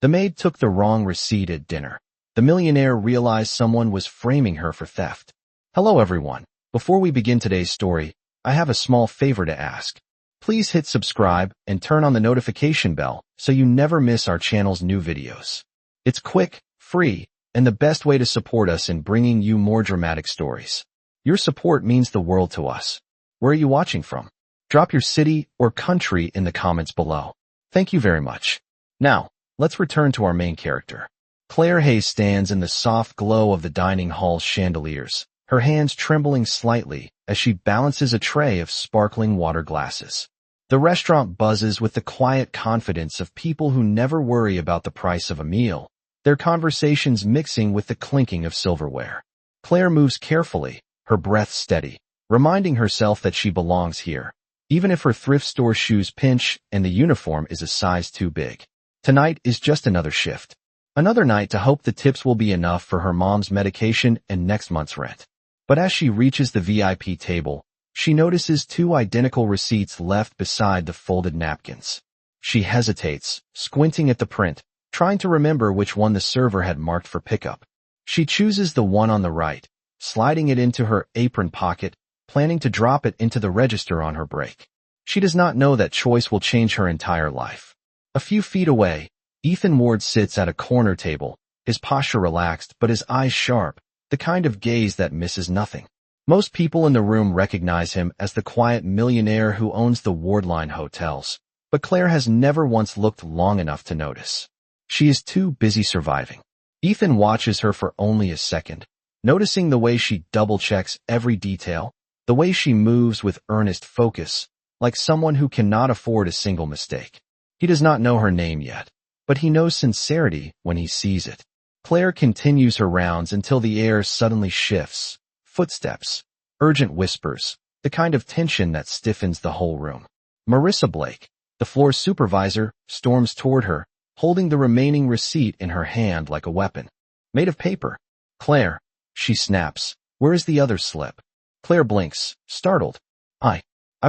The maid took the wrong receipt at dinner. The millionaire realized someone was framing her for theft. Hello everyone. Before we begin today's story, I have a small favor to ask. Please hit subscribe and turn on the notification bell so you never miss our channel's new videos. It's quick, free, and the best way to support us in bringing you more dramatic stories. Your support means the world to us. Where are you watching from? Drop your city or country in the comments below. Thank you very much. Now, let's return to our main character. Claire Hayes stands in the soft glow of the dining hall's chandeliers, her hands trembling slightly as she balances a tray of sparkling water glasses. The restaurant buzzes with the quiet confidence of people who never worry about the price of a meal, their conversations mixing with the clinking of silverware. Claire moves carefully, her breath steady, reminding herself that she belongs here, even if her thrift store shoes pinch and the uniform is a size too big. Tonight is just another shift. Another night to hope the tips will be enough for her mom's medication and next month's rent. But as she reaches the VIP table, she notices two identical receipts left beside the folded napkins. She hesitates, squinting at the print, trying to remember which one the server had marked for pickup. She chooses the one on the right, sliding it into her apron pocket, planning to drop it into the register on her break. She does not know that choice will change her entire life. A few feet away, Ethan Ward sits at a corner table, his posture relaxed but his eyes sharp, the kind of gaze that misses nothing. Most people in the room recognize him as the quiet millionaire who owns the Wardline hotels, but Claire has never once looked long enough to notice. She is too busy surviving. Ethan watches her for only a second, noticing the way she double-checks every detail, the way she moves with earnest focus, like someone who cannot afford a single mistake. He does not know her name yet, but he knows sincerity when he sees it. Claire continues her rounds until the air suddenly shifts. Footsteps, urgent whispers, the kind of tension that stiffens the whole room. Marissa Blake, the floor supervisor, storms toward her, holding the remaining receipt in her hand like a weapon. Made of paper. Claire, she snaps. Where is the other slip? Claire blinks, startled. I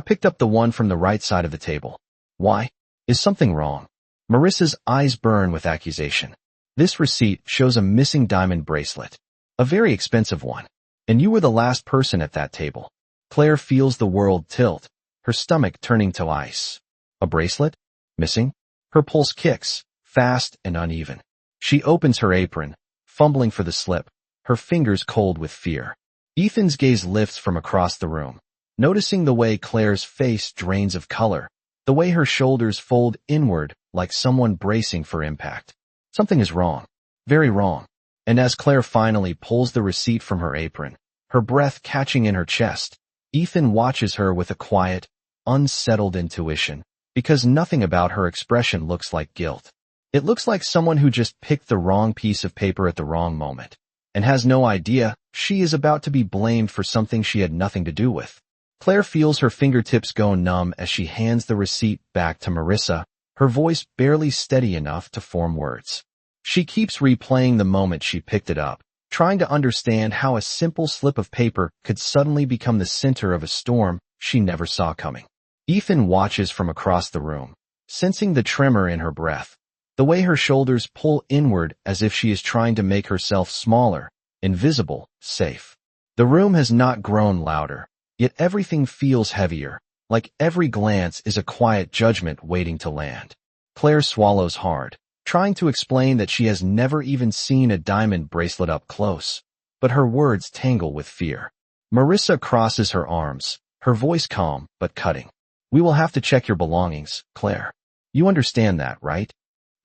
picked up the one from the right side of the table. Why? Is something wrong? Marissa's eyes burn with accusation. This receipt shows a missing diamond bracelet. A very expensive one. And you were the last person at that table. Claire feels the world tilt, her stomach turning to ice. A bracelet? Missing? Her pulse kicks, fast and uneven. She opens her apron, fumbling for the slip, her fingers cold with fear. Ethan's gaze lifts from across the room, noticing the way Claire's face drains of color, the way her shoulders fold inward like someone bracing for impact. Something is wrong. Very wrong. And as Claire finally pulls the receipt from her apron, her breath catching in her chest, Ethan watches her with a quiet, unsettled intuition, because nothing about her expression looks like guilt. It looks like someone who just picked the wrong piece of paper at the wrong moment, and has no idea she is about to be blamed for something she had nothing to do with. Claire feels her fingertips go numb as she hands the receipt back to Marissa, her voice barely steady enough to form words. She keeps replaying the moment she picked it up, trying to understand how a simple slip of paper could suddenly become the center of a storm she never saw coming. Ethan watches from across the room, sensing the tremor in her breath, the way her shoulders pull inward as if she is trying to make herself smaller, invisible, safe. The room has not grown louder, yet everything feels heavier, like every glance is a quiet judgment waiting to land. Claire swallows hard, trying to explain that she has never even seen a diamond bracelet up close, but her words tangle with fear. Marissa crosses her arms, her voice calm but cutting. We will have to check your belongings, Claire. You understand that, right?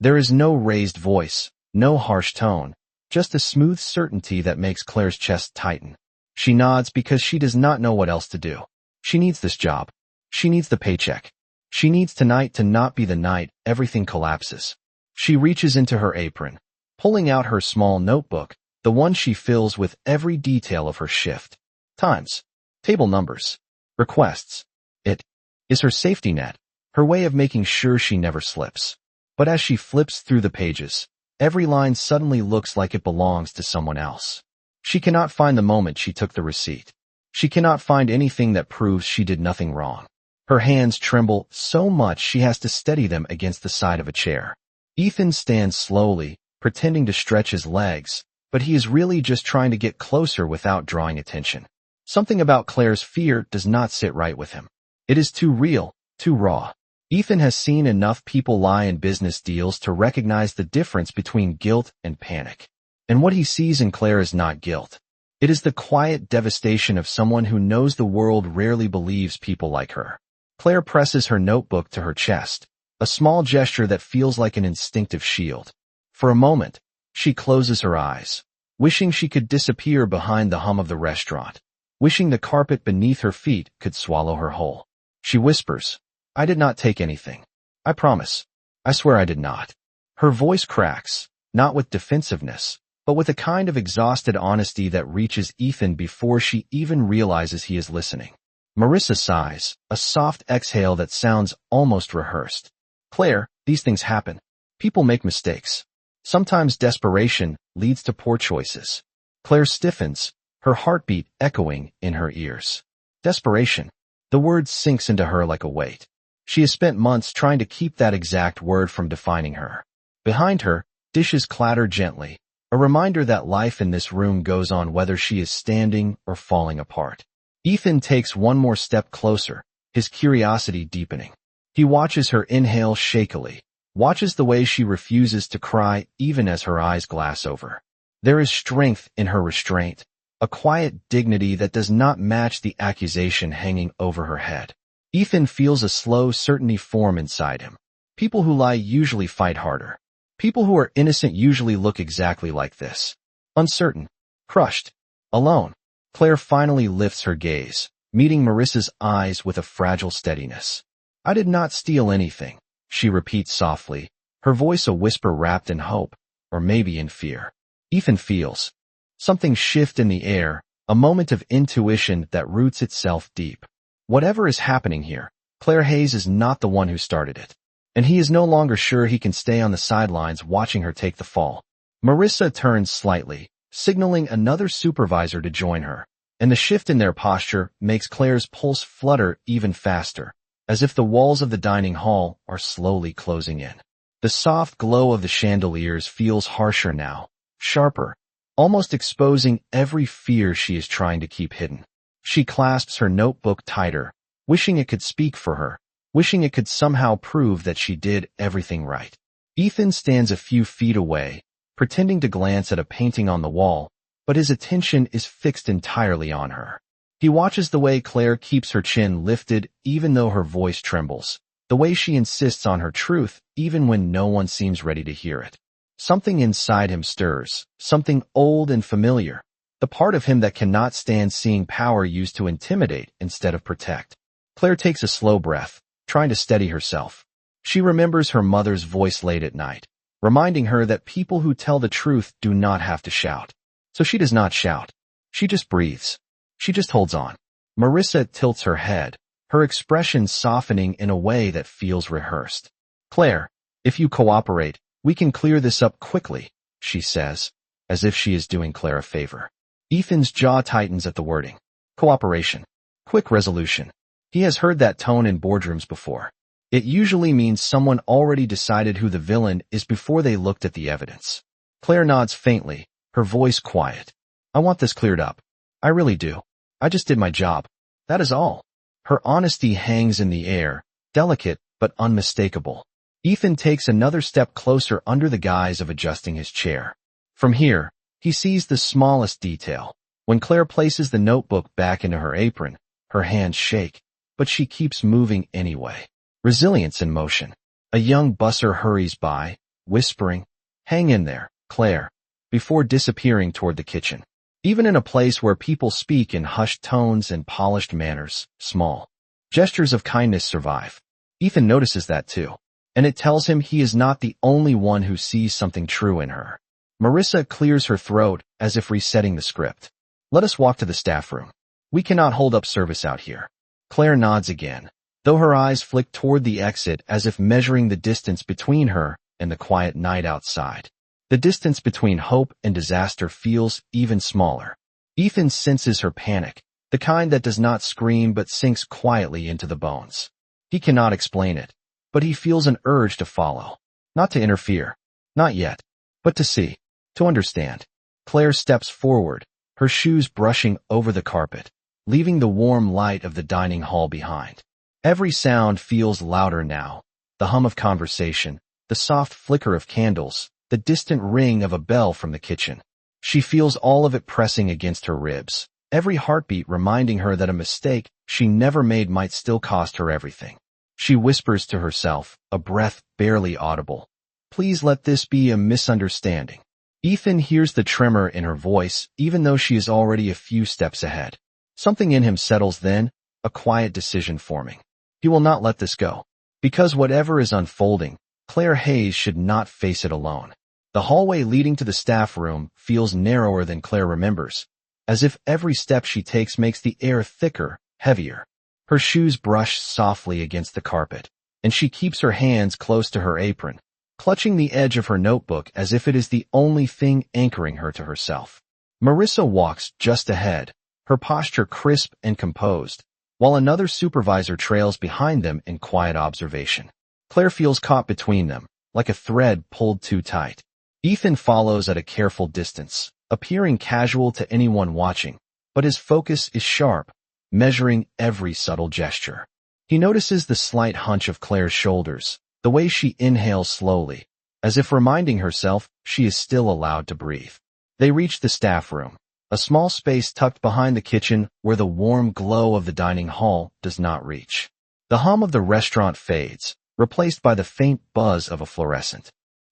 There is no raised voice, no harsh tone, just a smooth certainty that makes Claire's chest tighten. She nods because she does not know what else to do. She needs this job. She needs the paycheck. She needs tonight to not be the night everything collapses. She reaches into her apron, pulling out her small notebook, the one she fills with every detail of her shift. Times, table numbers, requests. It is her safety net, her way of making sure she never slips. But as she flips through the pages, every line suddenly looks like it belongs to someone else. She cannot find the moment she took the receipt. She cannot find anything that proves she did nothing wrong. Her hands tremble so much she has to steady them against the side of a chair. Ethan stands slowly, pretending to stretch his legs, but he is really just trying to get closer without drawing attention. Something about Claire's fear does not sit right with him. It is too real, too raw. Ethan has seen enough people lie in business deals to recognize the difference between guilt and panic. And what he sees in Claire is not guilt. It is the quiet devastation of someone who knows the world rarely believes people like her. Claire presses her notebook to her chest, a small gesture that feels like an instinctive shield. For a moment, she closes her eyes, wishing she could disappear behind the hum of the restaurant, wishing the carpet beneath her feet could swallow her whole. She whispers, "I did not take anything. I promise. I swear I did not." Her voice cracks, not with defensiveness, but with a kind of exhausted honesty that reaches Ethan before she even realizes he is listening. Marissa sighs, a soft exhale that sounds almost rehearsed. "Claire, these things happen. People make mistakes. Sometimes desperation leads to poor choices." Claire stiffens, her heartbeat echoing in her ears. Desperation. The word sinks into her like a weight. She has spent months trying to keep that exact word from defining her. Behind her, dishes clatter gently, a reminder that life in this room goes on whether she is standing or falling apart. Ethan takes one more step closer, his curiosity deepening. He watches her inhale shakily, watches the way she refuses to cry even as her eyes glass over. There is strength in her restraint, a quiet dignity that does not match the accusation hanging over her head. Ethan feels a slow certainty form inside him. People who lie usually fight harder. People who are innocent usually look exactly like this. Uncertain, crushed, alone. Claire finally lifts her gaze, meeting Marissa's eyes with a fragile steadiness. "I did not steal anything," she repeats softly, her voice a whisper wrapped in hope, or maybe in fear. Ethan feels something shift in the air, a moment of intuition that roots itself deep. Whatever is happening here, Claire Hayes is not the one who started it. And he is no longer sure he can stay on the sidelines watching her take the fall. Marissa turns slightly, signaling another supervisor to join her, and the shift in their posture makes Claire's pulse flutter even faster, as if the walls of the dining hall are slowly closing in. The soft glow of the chandeliers feels harsher now, sharper, almost exposing every fear she is trying to keep hidden. She clasps her notebook tighter, wishing it could speak for her, wishing it could somehow prove that she did everything right. Ethan stands a few feet away, pretending to glance at a painting on the wall, but his attention is fixed entirely on her. He watches the way Claire keeps her chin lifted even though her voice trembles, the way she insists on her truth even when no one seems ready to hear it. Something inside him stirs, something old and familiar, the part of him that cannot stand seeing power used to intimidate instead of protect. Claire takes a slow breath, trying to steady herself. She remembers her mother's voice late at night, reminding her that people who tell the truth do not have to shout. So she does not shout. She just breathes. She just holds on. Marissa tilts her head, her expression softening in a way that feels rehearsed. "Claire, if you cooperate, we can clear this up quickly," she says, as if she is doing Claire a favor. Ethan's jaw tightens at the wording. Cooperation. Quick resolution. He has heard that tone in boardrooms before. It usually means someone already decided who the villain is before they looked at the evidence. Claire nods faintly, her voice quiet. "I want this cleared up. I really do. I just did my job. That is all." Her honesty hangs in the air, delicate but unmistakable. Ethan takes another step closer under the guise of adjusting his chair. From here, he sees the smallest detail. When Claire places the notebook back into her apron, her hands shake, but she keeps moving anyway. Resilience in motion. A young busser hurries by, whispering, "Hang in there, Claire," before disappearing toward the kitchen. Even in a place where people speak in hushed tones and polished manners, small gestures of kindness survive. Ethan notices that too, and it tells him he is not the only one who sees something true in her. Marissa clears her throat as if resetting the script. "Let us walk to the staff room. We cannot hold up service out here." Claire nods again, though her eyes flick toward the exit as if measuring the distance between her and the quiet night outside. The distance between hope and disaster feels even smaller. Ethan senses her panic, the kind that does not scream but sinks quietly into the bones. He cannot explain it, but he feels an urge to follow. Not to interfere. Not yet. But to see. To understand. Claire steps forward, her shoes brushing over the carpet, leaving the warm light of the dining hall behind. Every sound feels louder now. The hum of conversation, the soft flicker of candles, the distant ring of a bell from the kitchen. She feels all of it pressing against her ribs, every heartbeat reminding her that a mistake she never made might still cost her everything. She whispers to herself, a breath barely audible. Please let this be a misunderstanding. Ethan hears the tremor in her voice, even though she is already a few steps ahead. Something in him settles then, a quiet decision forming. He will not let this go. Because whatever is unfolding, Claire Hayes should not face it alone. The hallway leading to the staff room feels narrower than Claire remembers, as if every step she takes makes the air thicker, heavier. Her shoes brush softly against the carpet, and she keeps her hands close to her apron, clutching the edge of her notebook as if it is the only thing anchoring her to herself. Marissa walks just ahead, her posture crisp and composed, while another supervisor trails behind them in quiet observation. Claire feels caught between them, like a thread pulled too tight. Ethan follows at a careful distance, appearing casual to anyone watching, but his focus is sharp, measuring every subtle gesture. He notices the slight hunch of Claire's shoulders, the way she inhales slowly, as if reminding herself she is still allowed to breathe. They reach the staff room, a small space tucked behind the kitchen where the warm glow of the dining hall does not reach. The hum of the restaurant fades, replaced by the faint buzz of a fluorescent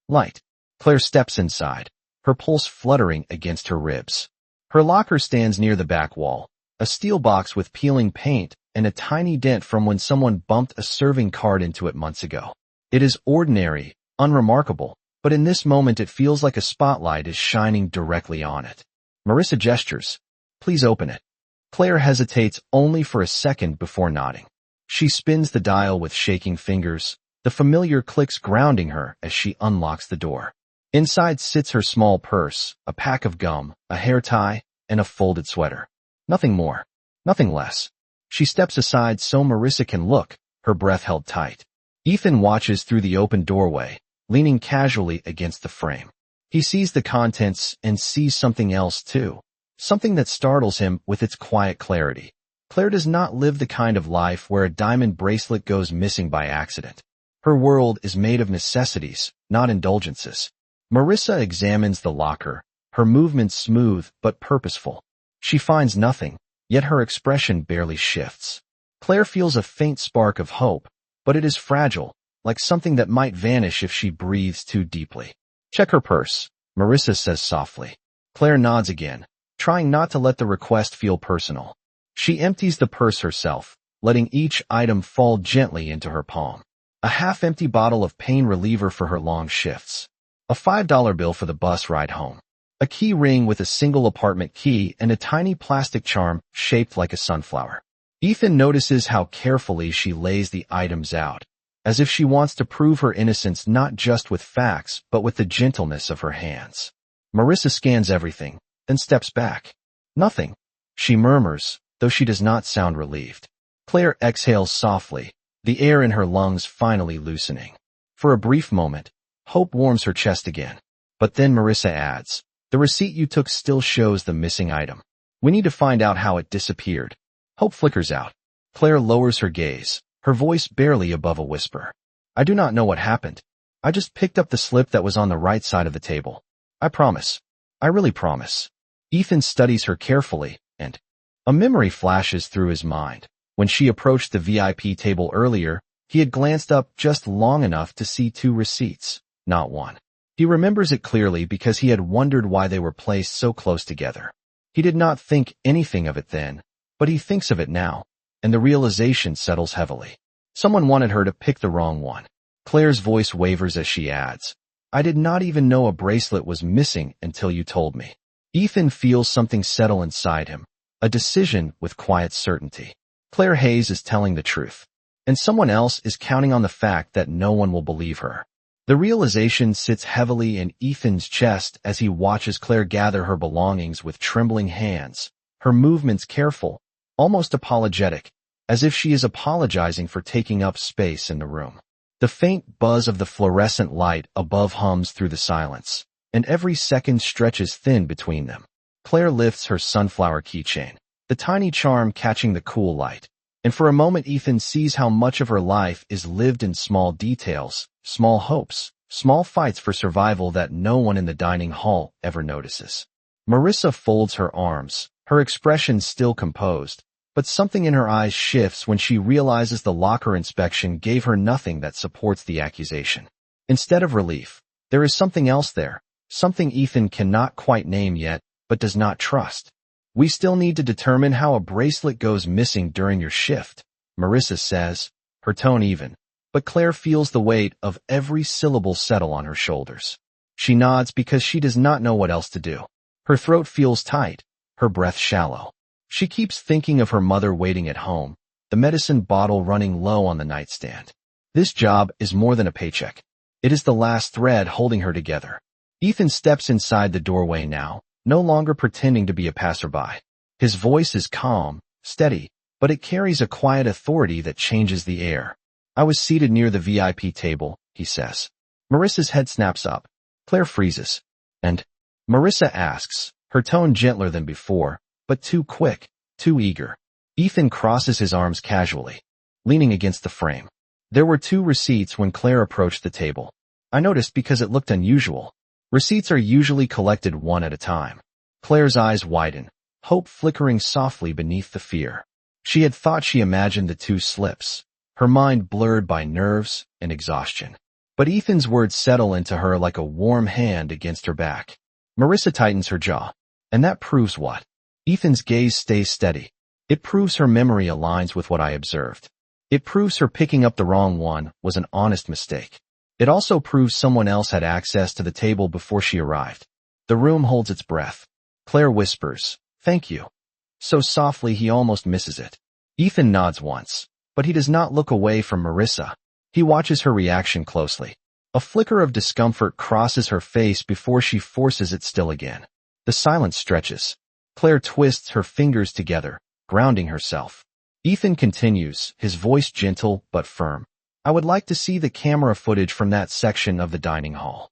light. Claire steps inside, her pulse fluttering against her ribs. Her locker stands near the back wall, a steel box with peeling paint and a tiny dent from when someone bumped a serving card into it months ago. It is ordinary, unremarkable, but in this moment it feels like a spotlight is shining directly on it. Marissa gestures. Please open it. Claire hesitates only for a second before nodding. She spins the dial with shaking fingers, the familiar clicks grounding her as she unlocks the door. Inside sits her small purse, a pack of gum, a hair tie, and a folded sweater. Nothing more. Nothing less. She steps aside so Marissa can look, her breath held tight. Ethan watches through the open doorway, leaning casually against the frame. He sees the contents and sees something else too. Something that startles him with its quiet clarity. Claire does not live the kind of life where a diamond bracelet goes missing by accident. Her world is made of necessities, not indulgences. Marissa examines the locker, her movements smooth but purposeful. She finds nothing, yet her expression barely shifts. Claire feels a faint spark of hope, but it is fragile, like something that might vanish if she breathes too deeply. Check her purse, Marissa says softly. Claire nods again, trying not to let the request feel personal. She empties the purse herself, letting each item fall gently into her palm. A half-empty bottle of pain reliever for her long shifts. A $5 bill for the bus ride home. A key ring with a single apartment key and a tiny plastic charm shaped like a sunflower. Ethan notices how carefully she lays the items out, as if she wants to prove her innocence not just with facts, but with the gentleness of her hands. Marissa scans everything, then steps back. Nothing, she murmurs, though she does not sound relieved. Claire exhales softly, the air in her lungs finally loosening. For a brief moment, hope warms her chest again. But then Marissa adds, the receipt you took still shows the missing item. We need to find out how it disappeared. Hope flickers out. Claire lowers her gaze, her voice barely above a whisper. I do not know what happened. I just picked up the slip that was on the right side of the table. I promise. I really promise. Ethan studies her carefully, and a memory flashes through his mind. When she approached the VIP table earlier, he had glanced up just long enough to see 2 receipts, not one. He remembers it clearly because he had wondered why they were placed so close together. He did not think anything of it then, but he thinks of it now, and the realization settles heavily. Someone wanted her to pick the wrong one. Claire's voice wavers as she adds, I did not even know a bracelet was missing until you told me. Ethan feels something settle inside him, a decision with quiet certainty. Claire Hayes is telling the truth, and someone else is counting on the fact that no one will believe her. The realization sits heavily in Ethan's chest as he watches Claire gather her belongings with trembling hands, her movements careful, almost apologetic, as if she is apologizing for taking up space in the room. The faint buzz of the fluorescent light above hums through the silence, and every second stretches thin between them. Claire lifts her sunflower keychain, the tiny charm catching the cool light. And for a moment Ethan sees how much of her life is lived in small details, small hopes, small fights for survival that no one in the dining hall ever notices. Marissa folds her arms, her expression still composed, but something in her eyes shifts when she realizes the locker inspection gave her nothing that supports the accusation. Instead of relief, there is something else there, something Ethan cannot quite name yet, but does not trust. We still need to determine how a bracelet goes missing during your shift, Marissa says, her tone even, but Claire feels the weight of every syllable settle on her shoulders. She nods because she does not know what else to do. Her throat feels tight, her breath shallow. She keeps thinking of her mother waiting at home, the medicine bottle running low on the nightstand. This job is more than a paycheck. It is the last thread holding her together. Ethan steps inside the doorway now, no longer pretending to be a passerby. His voice is calm, steady, but it carries a quiet authority that changes the air. I was seated near the VIP table, he says. Marissa's head snaps up. Claire freezes. And? Marissa asks, her tone gentler than before, but too quick, too eager. Ethan crosses his arms casually, leaning against the frame. There were 2 receipts when Claire approached the table. I noticed because it looked unusual. Receipts are usually collected one at a time. Claire's eyes widen, hope flickering softly beneath the fear. She had thought she imagined the 2 slips, her mind blurred by nerves and exhaustion. But Ethan's words settle into her like a warm hand against her back. Marissa tightens her jaw. And that proves what? Ethan's gaze stays steady. It proves her memory aligns with what I observed. It proves her picking up the wrong one was an honest mistake. It also proves someone else had access to the table before she arrived. The room holds its breath. Claire whispers, "Thank you," so softly he almost misses it. Ethan nods once, but he does not look away from Marissa. He watches her reaction closely. A flicker of discomfort crosses her face before she forces it still again. The silence stretches. Claire twists her fingers together, grounding herself. Ethan continues, his voice gentle but firm. I would like to see the camera footage from that section of the dining hall.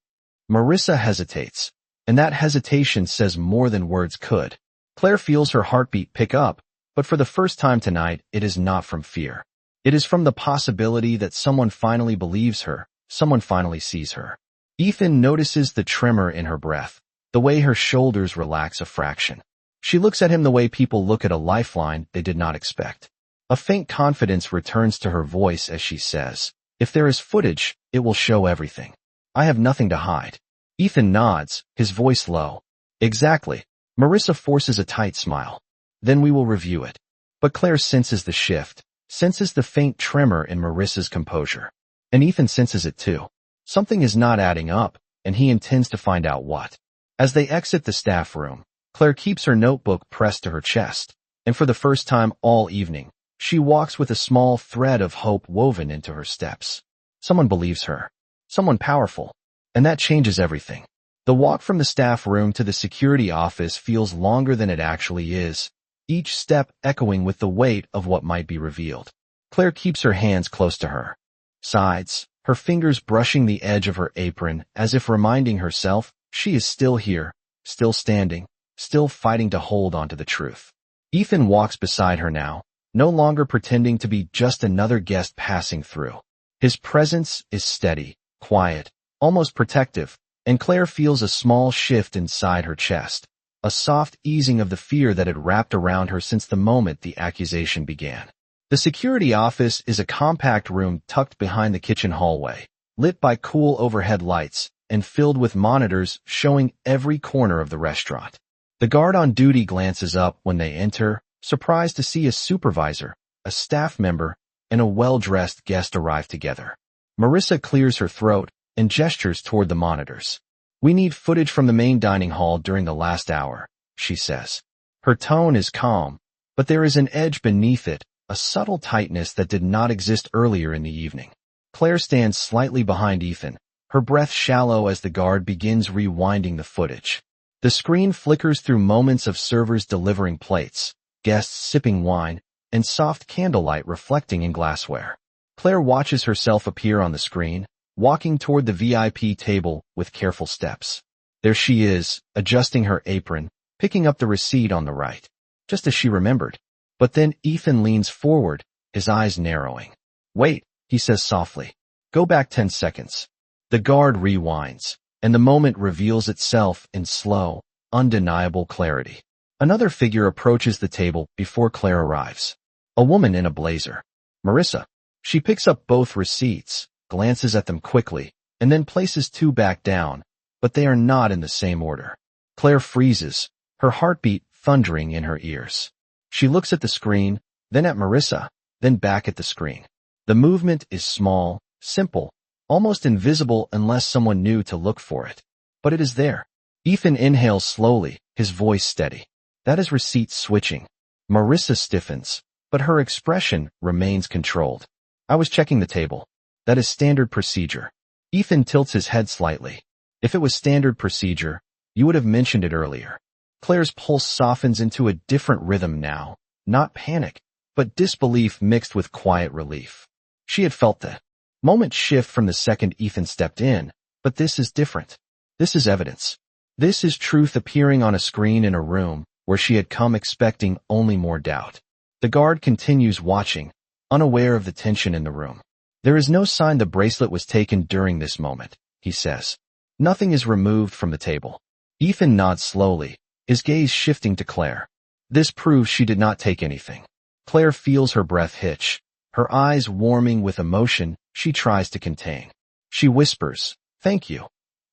Marissa hesitates, and that hesitation says more than words could. Claire feels her heartbeat pick up, but for the first time tonight, it is not from fear. It is from the possibility that someone finally believes her, someone finally sees her. Ethan notices the tremor in her breath, the way her shoulders relax a fraction. She looks at him the way people look at a lifeline they did not expect. A faint confidence returns to her voice as she says, "If there is footage, it will show everything. I have nothing to hide." Ethan nods, his voice low. "Exactly." Marissa forces a tight smile. "Then we will review it." But Claire senses the shift, senses the faint tremor in Marissa's composure. And Ethan senses it too. Something is not adding up, and he intends to find out what. As they exit the staff room, Claire keeps her notebook pressed to her chest, and for the first time all evening, she walks with a small thread of hope woven into her steps. Someone believes her. Someone powerful. And that changes everything. The walk from the staff room to the security office feels longer than it actually is, each step echoing with the weight of what might be revealed. Claire keeps her hands close to her sides, her fingers brushing the edge of her apron as if reminding herself she is still here, still standing, still fighting to hold on to the truth. Ethan walks beside her now, no longer pretending to be just another guest passing through. His presence is steady, quiet, almost protective, and Claire feels a small shift inside her chest, a soft easing of the fear that had wrapped around her since the moment the accusation began. The security office is a compact room tucked behind the kitchen hallway, lit by cool overhead lights and filled with monitors showing every corner of the restaurant. The guard on duty glances up when they enter, surprised to see a supervisor, a staff member, and a well-dressed guest arrive together. Marissa clears her throat and gestures toward the monitors. "We need footage from the main dining hall during the last hour," she says. Her tone is calm, but there is an edge beneath it, a subtle tightness that did not exist earlier in the evening. Claire stands slightly behind Ethan, her breath shallow as the guard begins rewinding the footage. The screen flickers through moments of servers delivering plates, guests sipping wine, and soft candlelight reflecting in glassware. Claire watches herself appear on the screen, walking toward the VIP table with careful steps. There she is, adjusting her apron, picking up the receipt on the right, just as she remembered. But then Ethan leans forward, his eyes narrowing. "Wait," he says softly. "Go back 10 seconds. The guard rewinds, and the moment reveals itself in slow, undeniable clarity. Another figure approaches the table before Claire arrives. A woman in a blazer. Marissa. She picks up both receipts, glances at them quickly, and then places 2 back down, but they are not in the same order. Claire freezes, her heartbeat thundering in her ears. She looks at the screen, then at Marissa, then back at the screen. The movement is small, simple, almost invisible unless someone knew to look for it. But it is there. Ethan inhales slowly, his voice steady. That is receipt switching. Marissa stiffens, but her expression remains controlled. "I was checking the table. That is standard procedure." Ethan tilts his head slightly. "If it was standard procedure, you would have mentioned it earlier." Claire's pulse softens into a different rhythm now, not panic, but disbelief mixed with quiet relief. She had felt the moment shift from the second Ethan stepped in, but this is different. This is evidence. This is truth appearing on a screen in a room where she had come expecting only more doubt. The guard continues watching, unaware of the tension in the room. "There is no sign the bracelet was taken during this moment," he says. "Nothing is removed from the table." Ethan nods slowly, his gaze shifting to Claire. This proves she did not take anything. Claire feels her breath hitch, her eyes warming with emotion she tries to contain. She whispers, "Thank you."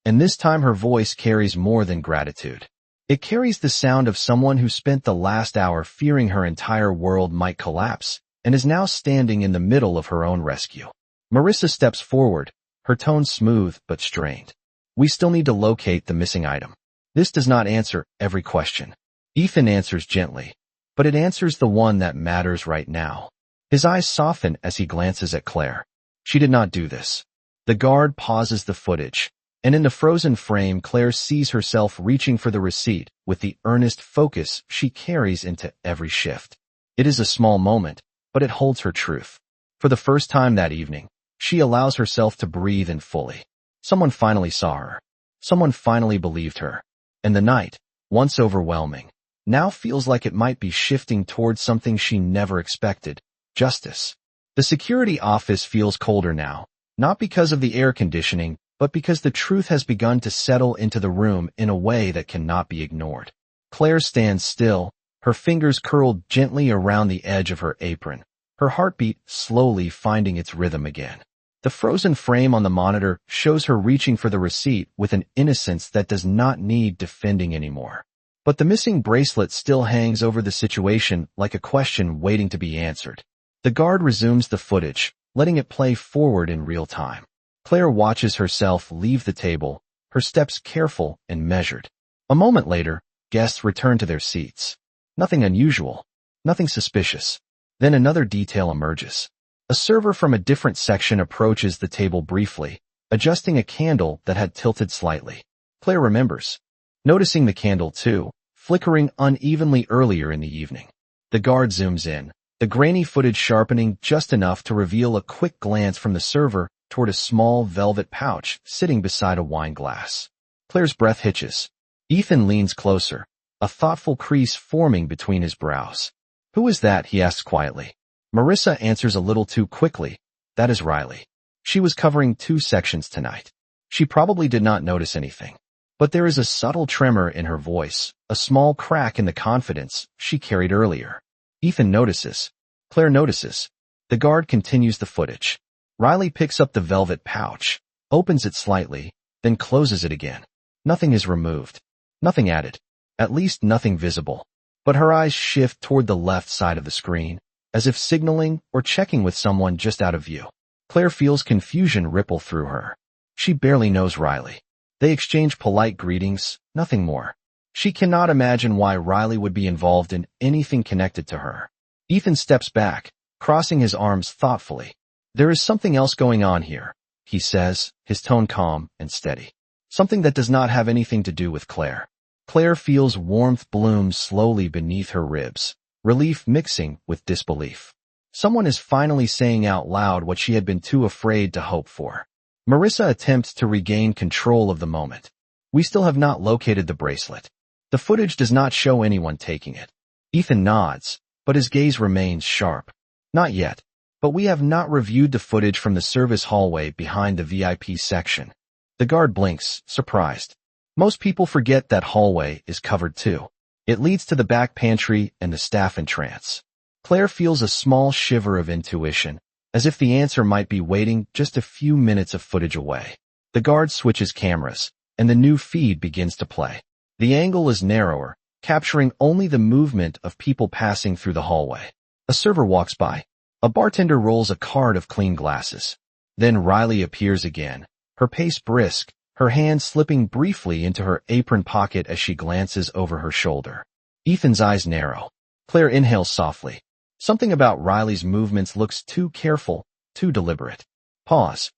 And this time her voice carries more than gratitude. It carries the sound of someone who spent the last hour fearing her entire world might collapse, and is now standing in the middle of her own rescue. Marissa steps forward, her tone smooth but strained. "We still need to locate the missing item." This does not answer every question. Ethan answers gently, but it answers the one that matters right now. His eyes soften as he glances at Claire. She did not do this. The guard pauses the footage, and in the frozen frame Claire sees herself reaching for the receipt with the earnest focus she carries into every shift. It is a small moment, but it holds her truth. For the first time that evening, she allows herself to breathe in fully. Someone finally saw her. Someone finally believed her. And the night, once overwhelming, now feels like it might be shifting towards something she never expected: justice. The security office feels colder now, not because of the air conditioning, but because the truth has begun to settle into the room in a way that cannot be ignored. Claire stands still, her fingers curled gently around the edge of her apron, her heartbeat slowly finding its rhythm again. The frozen frame on the monitor shows her reaching for the receipt with an innocence that does not need defending anymore. But the missing bracelet still hangs over the situation like a question waiting to be answered. The guard resumes the footage, letting it play forward in real time. Claire watches herself leave the table, her steps careful and measured. A moment later, guests return to their seats. Nothing unusual, nothing suspicious. Then another detail emerges. A server from a different section approaches the table briefly, adjusting a candle that had tilted slightly. Claire remembers, noticing the candle too, flickering unevenly earlier in the evening. The guard zooms in, the grainy footage sharpening just enough to reveal a quick glance from the server toward a small velvet pouch sitting beside a wine glass. Claire's breath hitches. Ethan leans closer, a thoughtful crease forming between his brows. "Who is that?" he asks quietly. Marissa answers a little too quickly. "That is Riley. She was covering 2 sections tonight. She probably did not notice anything." But there is a subtle tremor in her voice, a small crack in the confidence she carried earlier. Ethan notices. Claire notices. The guard continues the footage. Riley picks up the velvet pouch, opens it slightly, then closes it again. Nothing is removed. Nothing added. At least nothing visible. But her eyes shift toward the left side of the screen, as if signaling or checking with someone just out of view. Claire feels confusion ripple through her. She barely knows Riley. They exchange polite greetings, nothing more. She cannot imagine why Riley would be involved in anything connected to her. Ethan steps back, crossing his arms thoughtfully. "There is something else going on here," he says, his tone calm and steady. Something that does not have anything to do with Claire. Claire feels warmth bloom slowly beneath her ribs, relief mixing with disbelief. Someone is finally saying out loud what she had been too afraid to hope for. Marissa attempts to regain control of the moment. We still have not located the bracelet. The footage does not show anyone taking it. Ethan nods, but his gaze remains sharp. Not yet. But we have not reviewed the footage from the service hallway behind the VIP section. The guard blinks, surprised. Most people forget that hallway is covered too. It leads to the back pantry and the staff entrance. Claire feels a small shiver of intuition, as if the answer might be waiting just a few minutes of footage away. The guard switches cameras, and the new feed begins to play. The angle is narrower, capturing only the movement of people passing through the hallway. A server walks by. A bartender rolls a cart of clean glasses. Then Riley appears again, her pace brisk, her hand slipping briefly into her apron pocket as she glances over her shoulder. Ethan's eyes narrow. Claire inhales softly. Something about Riley's movements looks too careful, too deliberate. Pause.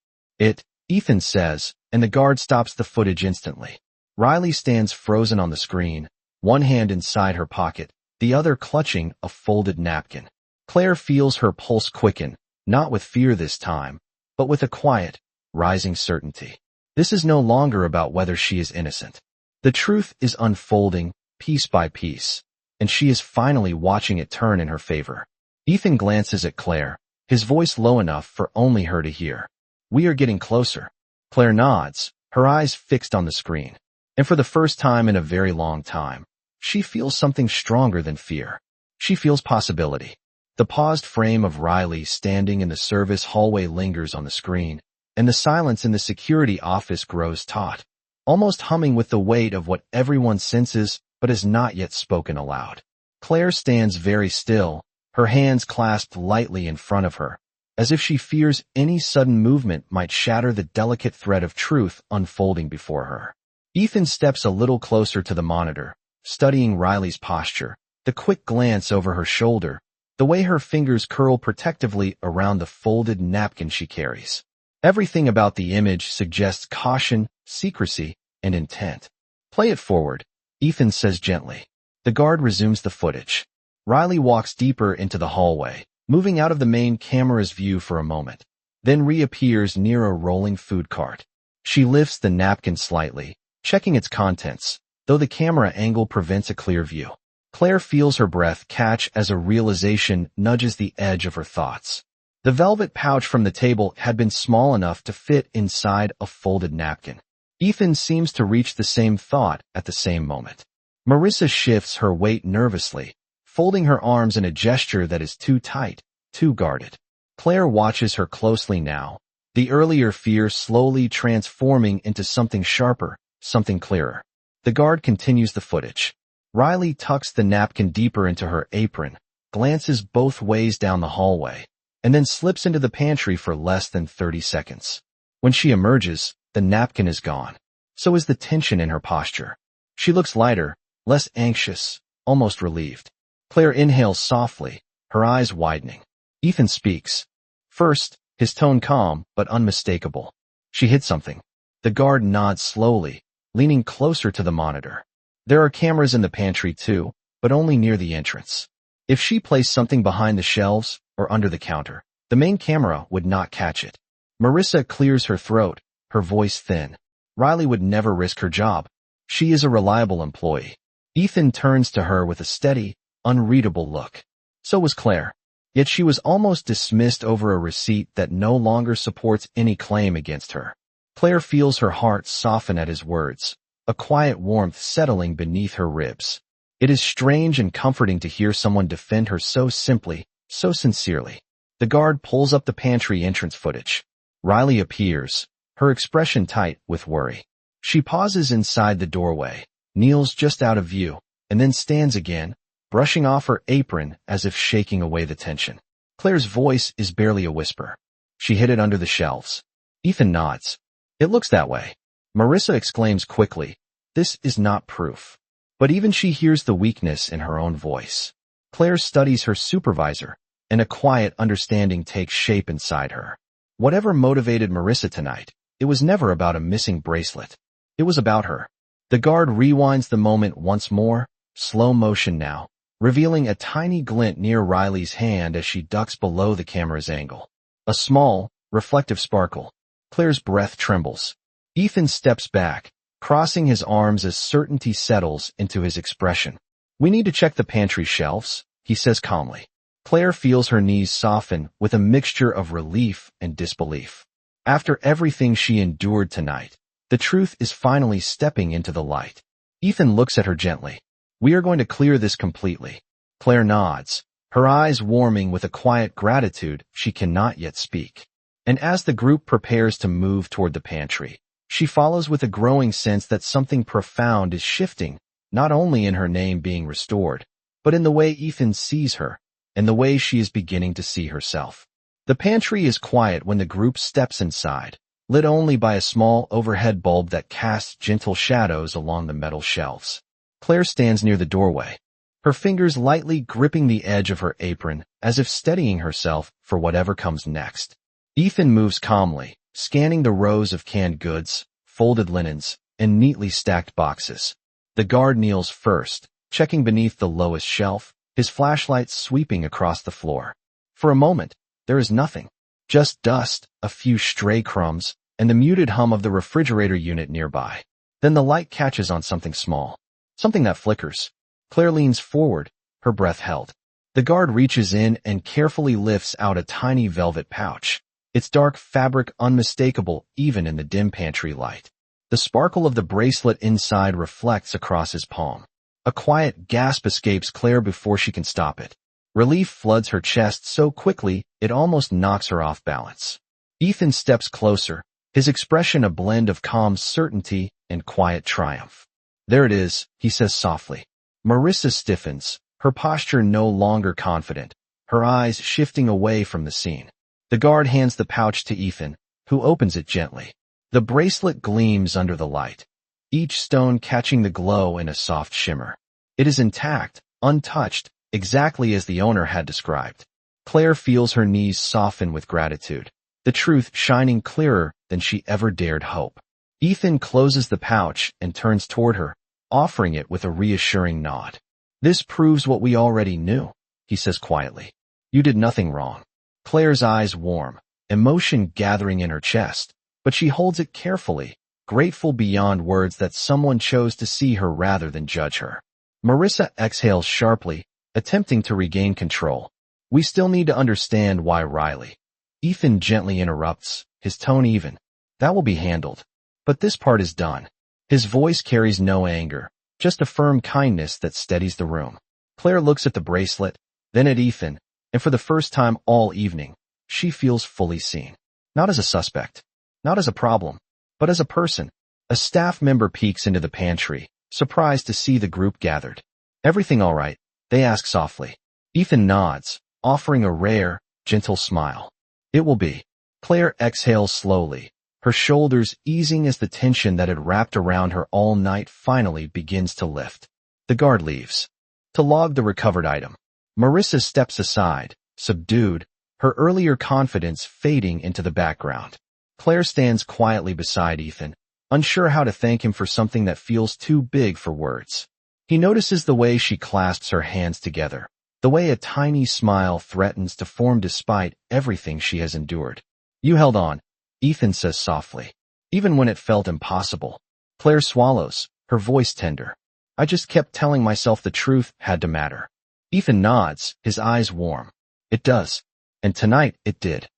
Ethan says, and the guard stops the footage instantly. Riley stands frozen on the screen, one hand inside her pocket, the other clutching a folded napkin. Claire feels her pulse quicken, not with fear this time, but with a quiet, rising certainty. This is no longer about whether she is innocent. The truth is unfolding, piece by piece, and she is finally watching it turn in her favor. Ethan glances at Claire, his voice low enough for only her to hear. We are getting closer. Claire nods, her eyes fixed on the screen. And for the first time in a very long time, she feels something stronger than fear. She feels possibility. The paused frame of Riley standing in the service hallway lingers on the screen, and the silence in the security office grows taut, almost humming with the weight of what everyone senses but has not yet spoken aloud. Claire stands very still, her hands clasped lightly in front of her, as if she fears any sudden movement might shatter the delicate thread of truth unfolding before her. Ethan steps a little closer to the monitor, studying Riley's posture, the quick glance over her shoulder, the way her fingers curl protectively around the folded napkin she carries. Everything about the image suggests caution, secrecy, and intent. Play it forward, Ethan says gently. The guard resumes the footage. Riley walks deeper into the hallway, moving out of the main camera's view for a moment, then reappears near a rolling food cart. She lifts the napkin slightly, checking its contents, though the camera angle prevents a clear view. Claire feels her breath catch as a realization nudges the edge of her thoughts. The velvet pouch from the table had been small enough to fit inside a folded napkin. Ethan seems to reach the same thought at the same moment. Marissa shifts her weight nervously, folding her arms in a gesture that is too tight, too guarded. Claire watches her closely now, the earlier fear slowly transforming into something sharper, something clearer. The guard continues the footage. Riley tucks the napkin deeper into her apron, glances both ways down the hallway, and then slips into the pantry for less than 30 seconds. When she emerges, the napkin is gone. So is the tension in her posture. She looks lighter, less anxious, almost relieved. Claire inhales softly, her eyes widening. Ethan speaks. First, his tone calm but unmistakable. She hit something. The guard nods slowly, leaning closer to the monitor. There are cameras in the pantry too, but only near the entrance. If she placed something behind the shelves or under the counter, the main camera would not catch it. Marissa clears her throat, her voice thin. Riley would never risk her job. She is a reliable employee. Ethan turns to her with a steady, unreadable look. So was Claire. Yet she was almost dismissed over a receipt that no longer supports any claim against her. Claire feels her heart soften at his words, a quiet warmth settling beneath her ribs. It is strange and comforting to hear someone defend her so simply, so sincerely. The guard pulls up the pantry entrance footage. Riley appears, her expression tight with worry. She pauses inside the doorway, kneels just out of view, and then stands again, brushing off her apron as if shaking away the tension. Claire's voice is barely a whisper. She hid it under the shelves. Ethan nods. It looks that way. Marissa exclaims quickly, this is not proof. But even she hears the weakness in her own voice. Claire studies her supervisor, and a quiet understanding takes shape inside her. Whatever motivated Marissa tonight, it was never about a missing bracelet. It was about her. The guard rewinds the moment once more, slow motion now, revealing a tiny glint near Riley's hand as she ducks below the camera's angle. A small, reflective sparkle. Claire's breath trembles. Ethan steps back, crossing his arms as certainty settles into his expression. "We need to check the pantry shelves," he says calmly. Claire feels her knees soften with a mixture of relief and disbelief. After everything she endured tonight, the truth is finally stepping into the light. Ethan looks at her gently. "We are going to clear this completely." Claire nods, her eyes warming with a quiet gratitude she cannot yet speak. And as the group prepares to move toward the pantry, she follows with a growing sense that something profound is shifting, not only in her name being restored, but in the way Ethan sees her, and the way she is beginning to see herself. The pantry is quiet when the group steps inside, lit only by a small overhead bulb that casts gentle shadows along the metal shelves. Claire stands near the doorway, her fingers lightly gripping the edge of her apron as if steadying herself for whatever comes next. Ethan moves calmly, scanning the rows of canned goods, folded linens, and neatly stacked boxes. The guard kneels first, checking beneath the lowest shelf, his flashlight sweeping across the floor. For a moment, there is nothing. Just dust, a few stray crumbs, and the muted hum of the refrigerator unit nearby. Then the light catches on something small. Something that flickers. Claire leans forward, her breath held. The guard reaches in and carefully lifts out a tiny velvet pouch, its dark fabric unmistakable even in the dim pantry light. The sparkle of the bracelet inside reflects across his palm. A quiet gasp escapes Claire before she can stop it. Relief floods her chest so quickly it almost knocks her off balance. Ethan steps closer, his expression a blend of calm certainty and quiet triumph. "There it is," he says softly. Marissa stiffens, her posture no longer confident, her eyes shifting away from the scene. The guard hands the pouch to Ethan, who opens it gently. The bracelet gleams under the light, each stone catching the glow in a soft shimmer. It is intact, untouched, exactly as the owner had described. Claire feels her knees soften with gratitude, the truth shining clearer than she ever dared hope. Ethan closes the pouch and turns toward her, offering it with a reassuring nod. "This proves what we already knew," he says quietly. "You did nothing wrong." Claire's eyes warm, emotion gathering in her chest, but she holds it carefully, grateful beyond words that someone chose to see her rather than judge her. Marissa exhales sharply, attempting to regain control. "We still need to understand why Riley." Ethan gently interrupts, his tone even. "That will be handled. But this part is done." His voice carries no anger, just a firm kindness that steadies the room. Claire looks at the bracelet, then at Ethan, and for the first time all evening, she feels fully seen. Not as a suspect, not as a problem, but as a person. A staff member peeks into the pantry, surprised to see the group gathered. "Everything all right?" they ask softly. Ethan nods, offering a rare, gentle smile. "It will be." Claire exhales slowly, her shoulders easing as the tension that had wrapped around her all night finally begins to lift. The guard leaves to log the recovered item. Marissa steps aside, subdued, her earlier confidence fading into the background. Claire stands quietly beside Ethan, unsure how to thank him for something that feels too big for words. He notices the way she clasps her hands together, the way a tiny smile threatens to form despite everything she has endured. "You held on," Ethan says softly, "even when it felt impossible." Claire swallows, her voice tender. "I just kept telling myself the truth had to matter." Ethan nods, his eyes warm. "It does. And tonight it did."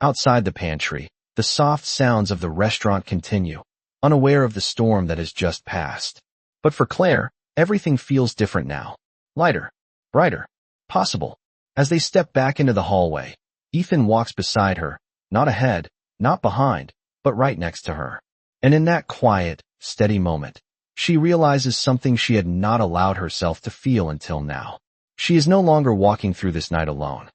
Outside the pantry, the soft sounds of the restaurant continue, unaware of the storm that has just passed. But for Claire, everything feels different now. Lighter, brighter, possible. As they step back into the hallway, Ethan walks beside her, not ahead, not behind, but right next to her. And in that quiet, steady moment, she realizes something she had not allowed herself to feel until now. She is no longer walking through this night alone.